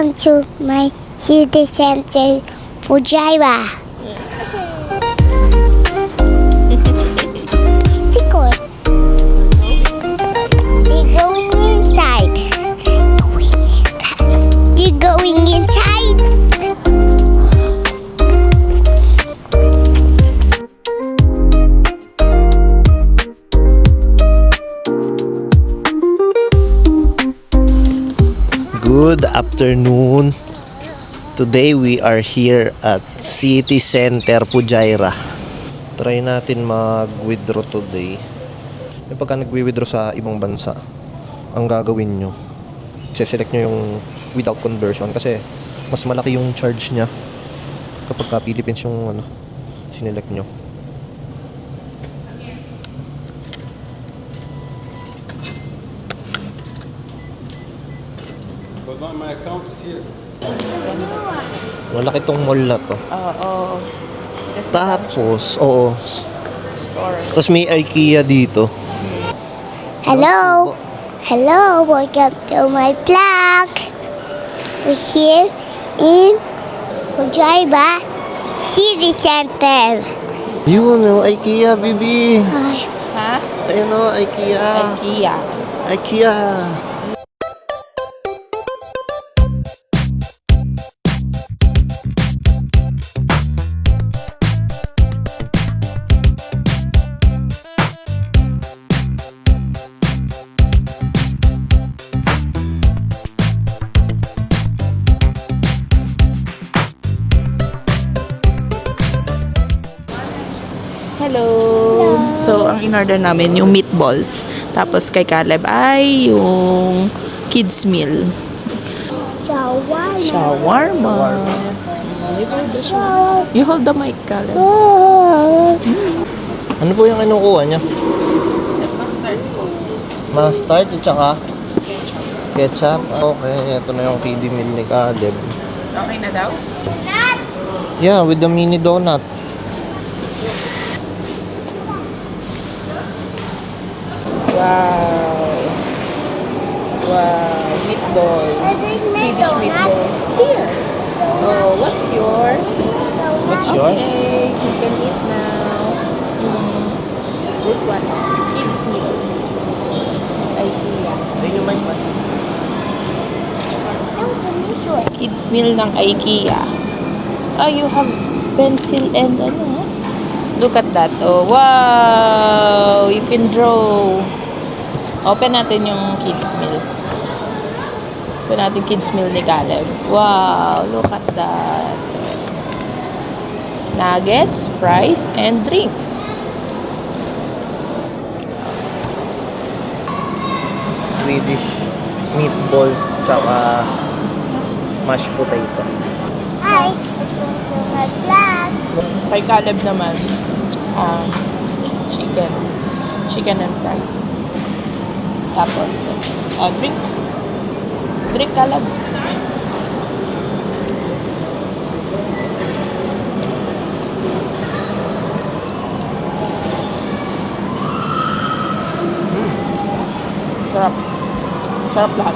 Welcome to my city center, Fujairah. Stickers. We're going inside. You're going inside. Good afternoon. Today we are here at City Center, Fujairah. Try natin mag-withdraw today. Pagka nag-withdraw sa ibang bansa, ang gagawin nyo, select nyo yung without conversion kasi mas malaki yung charge nya kapag ka Philippines yung sinelect nyo. My account is here. Malaki tong mall na to. Oo. Tapos, oo. Store. Tapos may IKEA dito. Hello. Hello. Welcome to my vlog. We're here in Fujairah City Center. Yun, IKEA, bibi. Ay, Ha? Ayun IKEA. IKEA. IKEA. Hello. So, ang in-order namin yung meatballs. Tapos kay Caleb ay yung kids meal. Shawarma. You hold the mic, Caleb. Ano po yung kinukuha niya? Mustard at saka ketchup. Okay, ito na yung kiddie meal ni Caleb. Okay na daw? Yeah, with the mini donut. Wow. Wow. Meatballs. Swedish meatballs. Here. Oh, what's yours? What's yours? Okay, you can eat now. This one. Kids meal. IKEA. Kids meal ng IKEA. Oh, you have pencil and ano? Look at that. Oh, wow! You can draw. Open natin yung kids meal. Open natin kids meal ni Caleb. Wow! Look at that. Nuggets, fries, and drinks. Swedish meatballs tsaka mashed potato. hi. Welcome to my vlog. Kay Caleb naman, chicken. Chicken and fries. Tapos, drinks. Drink, Caleb. Sarap. Sarap lahat.